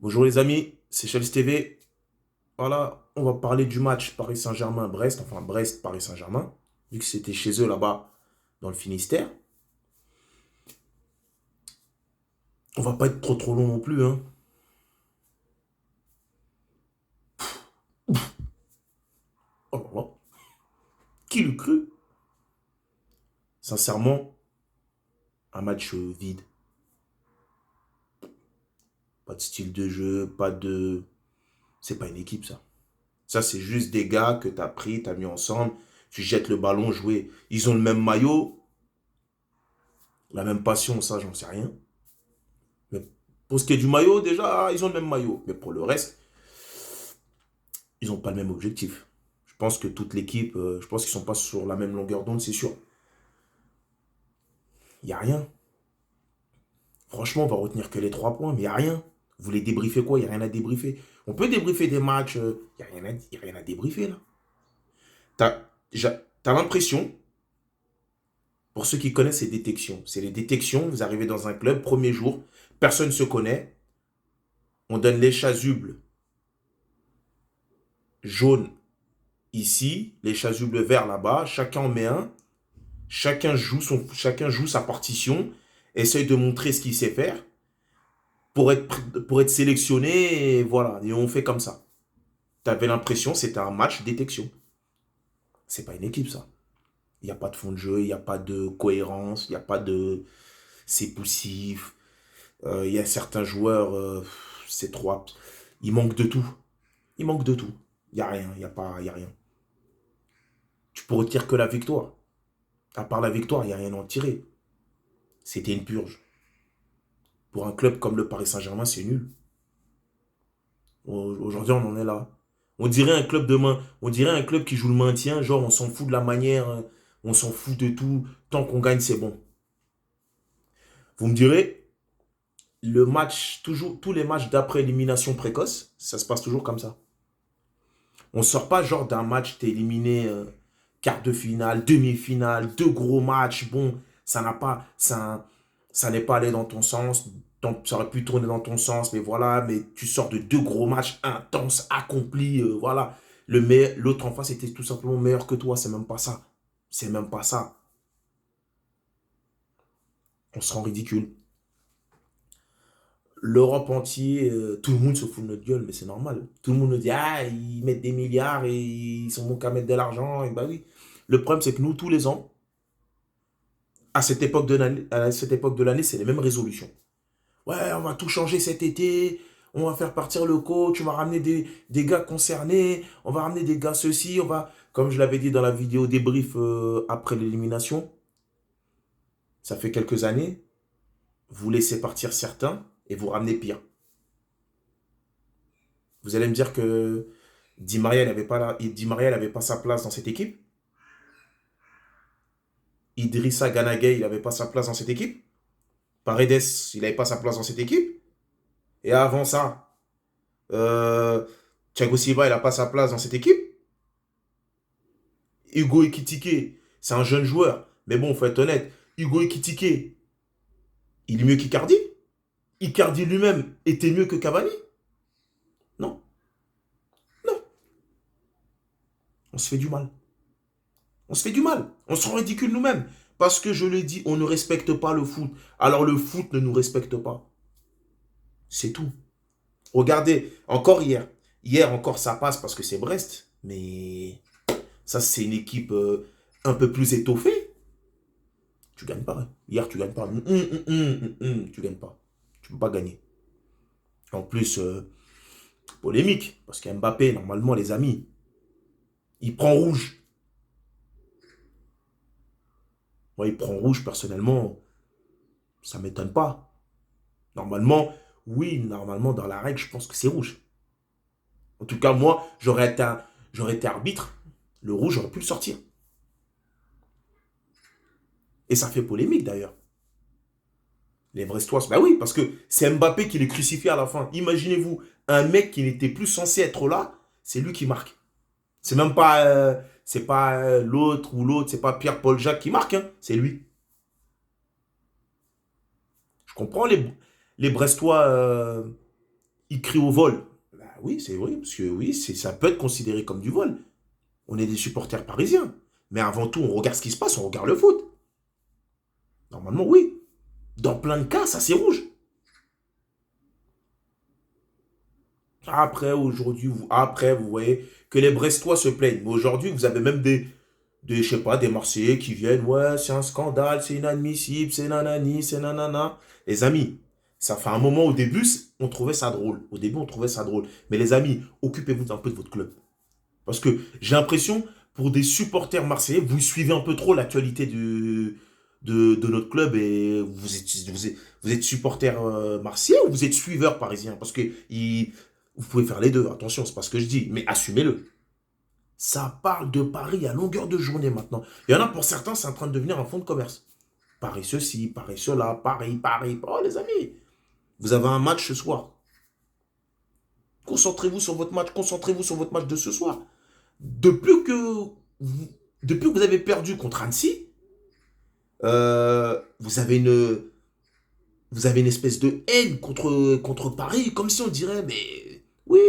Bonjour les amis, c'est Chelsea TV. Voilà, on va parler du match Paris Saint-Germain-Brest, enfin Brest-Paris Saint-Germain, vu que c'était chez eux là-bas dans le Finistère. On va pas être trop long non plus, hein. Oh là là, qui l'eût cru? Sincèrement, un match vide. Pas de style de jeu, pas de... C'est pas une équipe ça. Ça c'est juste des gars que t'as pris, t'as mis ensemble, tu jettes le ballon, jouer. Ils ont le même maillot, la même passion, ça j'en sais rien. Mais pour ce qui est du maillot, déjà, ils ont le même maillot. Mais pour le reste, ils n'ont pas le même objectif. Je pense que toute l'équipe, je pense qu'ils ne sont pas sur la même longueur d'onde, c'est sûr. Il n'y a rien. Franchement, on va retenir que les 3 points, mais il n'y a rien. Vous voulez débriefer quoi? Il n'y a rien à débriefer. On peut débriefer des matchs, il n'y a rien à débriefer là. T'as l'impression, pour ceux qui connaissent ces détections, c'est les détections, vous arrivez dans un club, premier jour, personne ne se connaît, on donne les chasubles jaunes ici, les chasubles verts là-bas, chacun en met un, chacun joue sa partition, essaye de montrer ce qu'il sait faire pour être sélectionné, et voilà, et on fait comme ça. Tu avais l'impression que c'était un match détection. C'est pas une équipe, ça. Il n'y a pas de fond de jeu, il n'y a pas de cohérence, il n'y a pas de... C'est poussif. Il y a certains joueurs, c'est trop... Il manque de tout. Il manque de tout. Il n'y a rien, il y a rien. Tu peux retirer que la victoire. À part la victoire, il n'y a rien à en tirer. C'était une purge. Pour un club comme le Paris Saint-Germain, c'est nul. Aujourd'hui, on en est là. On dirait un club de main, on dirait un club qui joue le maintien, genre on s'en fout de la manière, on s'en fout de tout, tant qu'on gagne, c'est bon. Vous me direz, le match, toujours, tous les matchs d'après élimination précoce, ça se passe toujours comme ça. On sort pas genre d'un match, t'es éliminé quart de finale, demi-finale, deux gros matchs, bon, ça n'a pas, ça n'est pas allé dans ton sens, ça aurait pu tourner dans ton sens, mais voilà, mais tu sors de deux gros matchs intenses, accomplis, voilà. L'autre en face était tout simplement meilleur que toi, c'est même pas ça. C'est même pas ça. On se rend ridicule. L'Europe entière, tout le monde se fout de notre gueule, mais c'est normal. Tout le monde nous dit, ah, ils mettent des milliards et ils sont bons qu'à mettre de l'argent, et bah oui. Le problème, c'est que nous, tous les ans, à cette époque de l'année, c'est les mêmes résolutions. Ouais, on va tout changer cet été, on va faire partir le coach, on va ramener des gars concernés, on va ramener des gars ceci, on va, comme je l'avais dit dans la vidéo débrief après l'élimination, ça fait quelques années, vous laissez partir certains et vous ramenez pire. Vous allez me dire que Di Maria n'avait pas sa place dans cette équipe. Idrissa Gana Gueye, il n'avait pas sa place dans cette équipe. Paredes, il n'avait pas sa place dans cette équipe. Et avant ça, euh, Thiago Silva, il n'a pas sa place dans cette équipe. Hugo Ekitike, c'est un jeune joueur. Mais bon, il faut être honnête. Hugo Ekitike, il est mieux qu'Icardi. Icardi lui-même était mieux que Cavani. Non, non. On se fait du mal. On se fait du mal. On se rend ridicule nous-mêmes. Parce que je le dis, on ne respecte pas le foot. Alors le foot ne nous respecte pas. C'est tout. Regardez, encore hier. Hier encore ça passe parce que c'est Brest. Mais ça c'est une équipe un peu plus étoffée. Tu gagnes pas, hein. Hier tu gagnes pas. Tu gagnes pas. Tu peux pas gagner. En plus, polémique. Parce qu'Mbappé, normalement les amis, il prend rouge. Moi il prend rouge personnellement. Ça m'étonne pas. Normalement, oui, normalement, dans la règle, je pense que c'est rouge. En tout cas, moi, j'aurais été arbitre. Le rouge, j'aurais pu le sortir. Et ça fait polémique, d'ailleurs. Les Brestois, bah oui, parce que c'est Mbappé qui les crucifie à la fin. Imaginez-vous, un mec qui n'était plus censé être là, c'est lui qui marque. C'est même pas, c'est pas l'autre ou l'autre, c'est pas Pierre-Paul Jacques qui marque, hein, c'est lui. Je comprends les Brestois, ils crient au vol. Bah oui, c'est vrai, parce que oui, ça peut être considéré comme du vol. On est des supporters parisiens. Mais avant tout, on regarde ce qui se passe, on regarde le foot. Normalement, oui. Dans plein de cas, ça c'est rouge. Après, aujourd'hui, après, vous voyez que les Brestois se plaignent. Mais aujourd'hui, vous avez même je sais pas, des Marseillais qui viennent. Ouais, c'est un scandale, c'est inadmissible, c'est nanani, c'est nanana. Les amis, ça fait un moment au début, on trouvait ça drôle. Au début, on trouvait ça drôle. Mais les amis, occupez-vous un peu de votre club. Parce que j'ai l'impression, pour des supporters marseillais, vous suivez un peu trop l'actualité de notre club et vous êtes supporter marseillais ou vous êtes suiveur parisien? Parce que vous pouvez faire les deux, attention, c'est pas ce que je dis, mais assumez-le. Ça parle de Paris à longueur de journée maintenant. Il y en a pour certains, c'est en train de devenir un fonds de commerce. Paris ceci, Paris cela, Paris, Paris. Oh les amis, vous avez un match ce soir. Concentrez-vous sur votre match, concentrez-vous sur votre match de ce soir. Depuis que vous, depuis que vous avez perdu contre Annecy, vous avez une espèce de haine contre Paris, comme si on dirait, mais oui,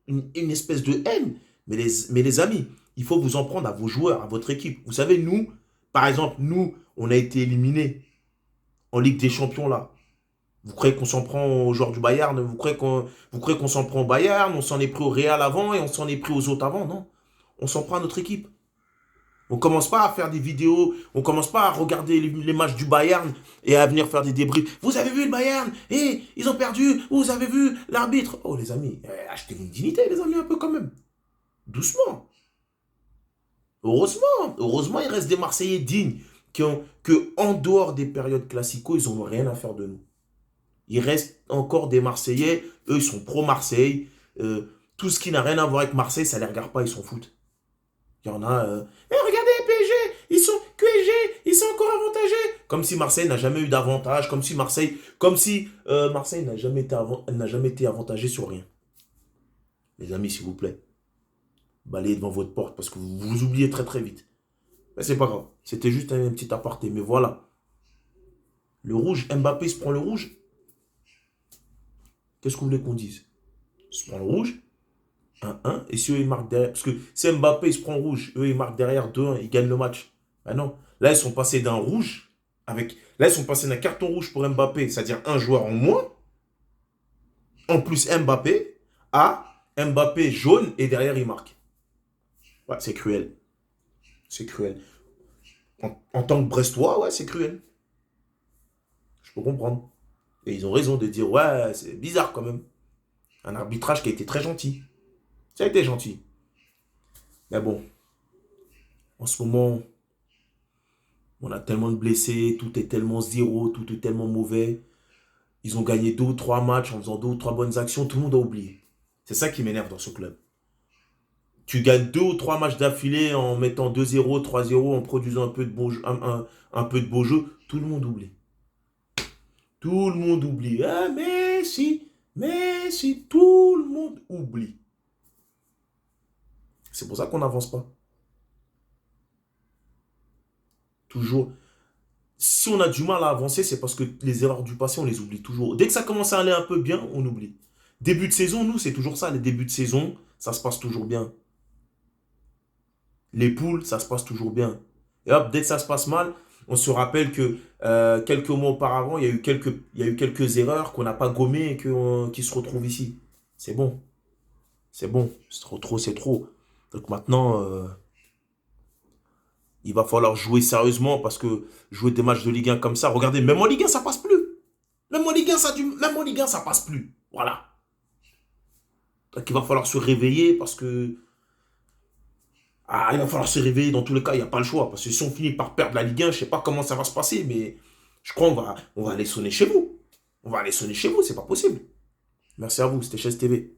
une espèce de haine. Mais les amis, il faut vous en prendre à vos joueurs, à votre équipe. Vous savez, nous, par exemple, nous, on a été éliminés en Ligue des Champions là. Vous croyez qu'on s'en prend aux joueurs du Bayern? Vous croyez qu'on s'en prend au Bayern? On s'en est pris au Real avant et on s'en est pris aux autres avant? Non. On s'en prend à notre équipe. On commence pas à faire des vidéos, on commence pas à regarder les matchs du Bayern et à venir faire des débriefs. Vous avez vu le Bayern? Ils ont perdu. Vous avez vu l'arbitre? Oh les amis, achetez une dignité les amis un peu quand même. Doucement. Heureusement, il reste des Marseillais dignes que en dehors des périodes classico, ils n'ont rien à faire de nous. Il reste encore des Marseillais, eux ils sont pro-Marseille. Tout ce qui n'a rien à voir avec Marseille, ça les regarde pas, ils s'en foutent. Il y en a. Mais regardez, PSG, QSG, ils sont encore avantagés. Comme si Marseille n'a jamais eu d'avantage, comme si Marseille n'a jamais été avantagé sur rien. Les amis, s'il vous plaît, balayez devant votre porte parce que vous oubliez très très vite. Mais c'est pas grave. C'était juste un petit aparté. Mais voilà. Le rouge, Mbappé se prend le rouge. Qu'est-ce que vous voulez qu'on dise? Il se prend le rouge. 1-1. Et si eux, ils marquent derrière. Parce que si Mbappé, il se prend rouge, eux, ils marquent derrière 2-1, ils gagnent le match. Ben non. Là, ils sont passés d'un rouge. Là, ils sont passés d'un carton rouge pour Mbappé, c'est-à-dire un joueur en moins. En plus, Mbappé, à Mbappé jaune, et derrière, il marque. Ouais, c'est cruel. C'est cruel. En tant que Brestois, ouais, c'est cruel. Je peux comprendre. Et ils ont raison de dire, ouais, c'est bizarre quand même. Un arbitrage qui a été très gentil. Ça a été gentil. Mais bon, en ce moment, on a tellement de blessés, tout est tellement zéro, tout est tellement mauvais. Ils ont gagné 2 ou 3 matchs en faisant 2 ou 3 bonnes actions, tout le monde a oublié. C'est ça qui m'énerve dans ce club. Tu gagnes 2 ou 3 matchs d'affilée en mettant 2-0, 3-0, en produisant un peu de bon jeu, un peu de beau jeu, tout le monde oublie. Tout le monde oublie. Ah, mais si, tout le monde oublie. C'est pour ça qu'on n'avance pas. Toujours. Si on a du mal à avancer, c'est parce que les erreurs du passé, on les oublie toujours. Dès que ça commence à aller un peu bien, on oublie. Début de saison, nous, c'est toujours ça. Les débuts de saison, ça se passe toujours bien. Les poules, ça se passe toujours bien. Et hop, dès que ça se passe mal, on se rappelle que quelques mois auparavant, il y a eu quelques erreurs qu'on n'a pas gommées et qui se retrouvent ici. C'est bon. C'est bon. C'est trop, c'est trop. Donc maintenant, il va falloir jouer sérieusement parce que jouer des matchs de Ligue 1 comme ça, regardez, même en Ligue 1, ça passe plus. Même en Ligue 1, ça passe plus. Voilà. Donc il va falloir se réveiller parce que il va falloir se réveiller dans tous les cas, il n'y a pas le choix. Parce que si on finit par perdre la Ligue 1, je ne sais pas comment ça va se passer, mais je crois qu'on va aller sonner chez vous. On va aller sonner chez vous, c'est pas possible. Merci à vous, c'était Chaise TV.